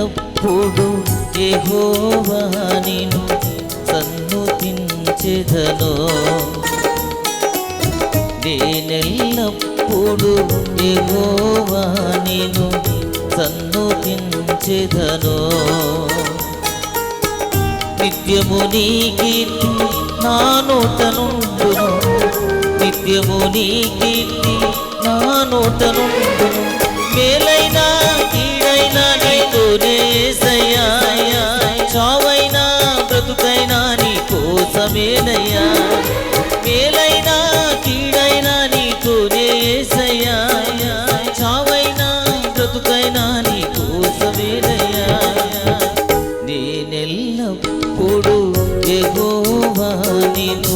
నేనెల్లప్పుడు యెహోవా నిన్ను సన్నుతించెదను నేనెల్లప్పుడు యెహోవా నిన్ను సన్నుతించెదను నిత్యము నీ కీర్తి నా నోట నుండును నిత్యము నీ కీర్తి నా నోట నుండును మేలైనా కీడైనా నీతోనే యేసయ్యా చావైనా బ్రతుకైనా నీ కోసమేనయ్యా మేలైనా కీడైనా నీతోనే యేసయ్యా చావైనా బ్రతుకైనా నీ కోసమేనయ్యా నేనెల్లప్పుడు యెహోవా నిన్ను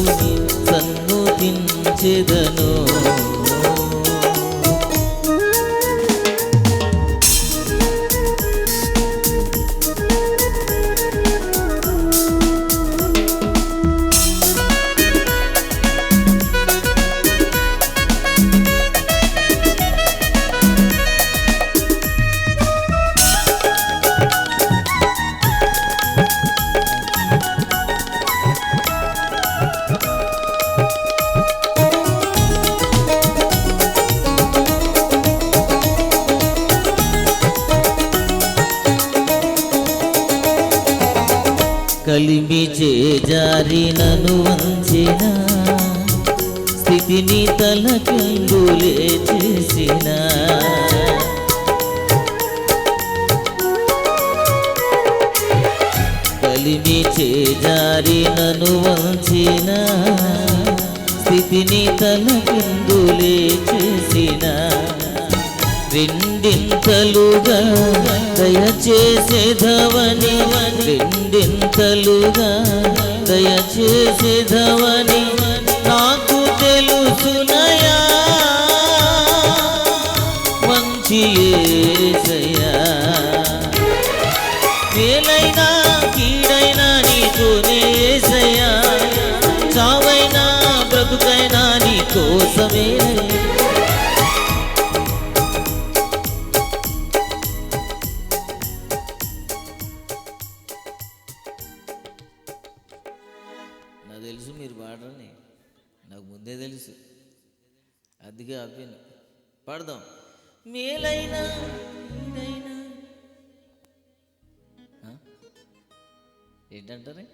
సన్నుతించెదను కలిమి చేజారినను వంచిన స్థితిని తలకిందులే చేసిన కలిమి చేజారినను వంచిన స్థితిని తలకిందులే చేసిన రెండింతలుగా దయచేసేదవని రెండింతలుగా దయచేసేదవని నాకు తెలుసునయా మంచి యేసయ్యా మేలైనా కీడైనా నీతోనే యేసయ్యా చావైనా బ్రతుకైనా నీ కోసమే నాకు తెలుసు మీరు పాడరని నాకు ముందే తెలుసు అందుకే ఆపాను పాడదాం మేలైనా కీడైనా ఏంటంటారే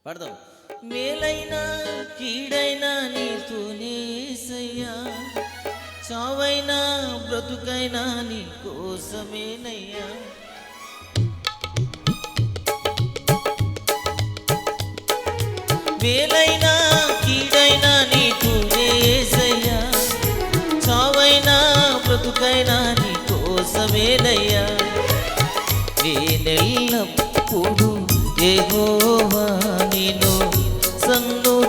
పాడదాం మేలైనా కీడైనా నీతోనే యేసయ్యా చావైనా బ్రతుకైనా నీ కోసమేనయ్యా మేలైనా కీడైనా నీతోనే యేసయ్యా చావైనా బ్రతుకైనా నీ కోసమేనయ్యా నేనెల్లప్పుడు యెహోవా నిన్ను సన్నుతించెదను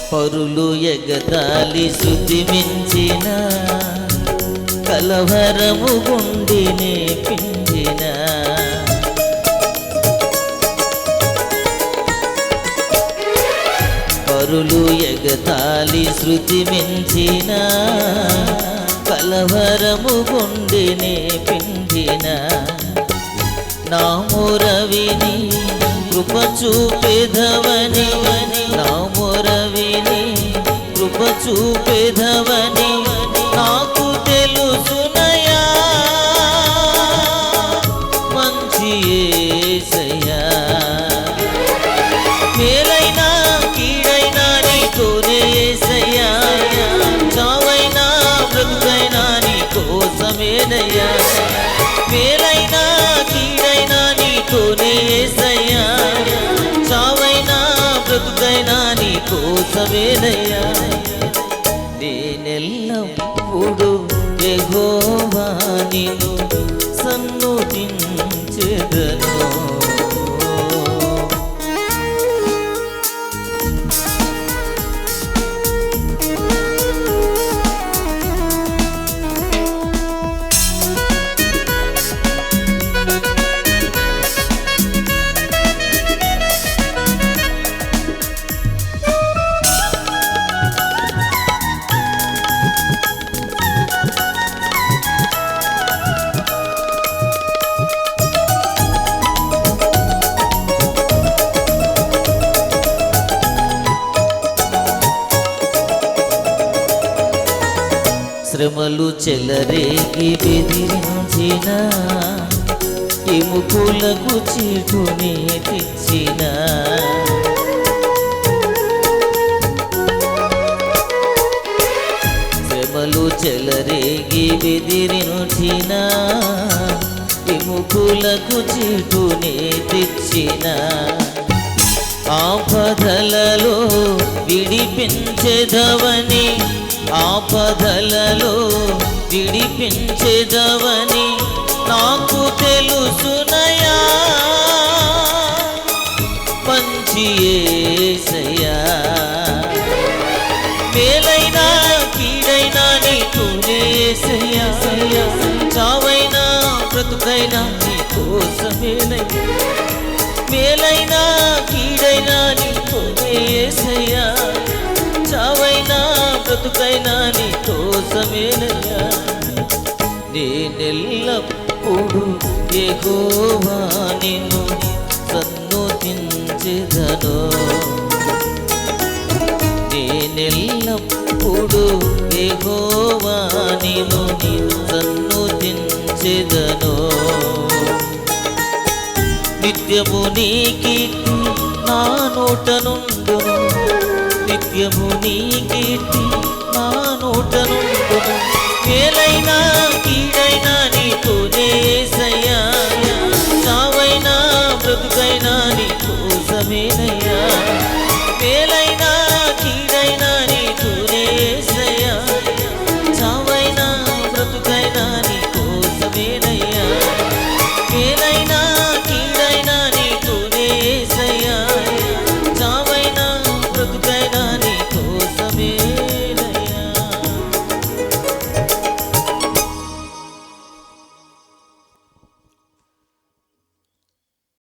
పరులు ఎగతాళి శృతి మించిన కలవరము గుండెనే పిండిన పరులు ఎగతాళి శృతి మించిన కలవరము గుండెనే పిండిన నా మొరవిని కృప చూపెదవని నా మొరవిని కృప చూపెదవని నాకు తెలుసునయా మంచి యేసయ్యా మేలైనా కీడైనా నీతోనే యేసయ్యా చావైనా బ్రతుకైనా నీ కోసమేనయ్యా మేలైనా కీడైనా నీతోనే యేసయ్యా కోసమేనయ్యా నేనెల్లప్పుడు యెహోవా నిన్ను సన్నుతించెదను శ్రమలు చెలరేగి బెదిరించిన ఎముకలకు చీటునే తెచ్చిన శ్రమలు చెలరేగి బెదిరించిన ఎముకలకు చీటునే తెచ్చిన ఆపదలలో విడిపించెదవని ఆపదలలో విడిపించెదవని నాకు తెలుసునయా మంచి యేసయ్యా మేలైనా కీడైనా నీతోనే యేసయ్యా చావైనా బ్రతుకైనా నీ కోసమేనయ్యా మేలైనా కీడైనా నీతోనే యేసయ్యా చావైనా బ్రతుకైనా నీ కోసమేనయ్యా నేనెల్లప్పుడు యెహోవా నిన్ను సన్నుతించెదను నేనెల్లప్పుడు యెహోవా నిన్ను సన్నుతించెదను నిత్యము నీ కీర్తి నా నోట నుండును నిత్యము నీ కీర్తి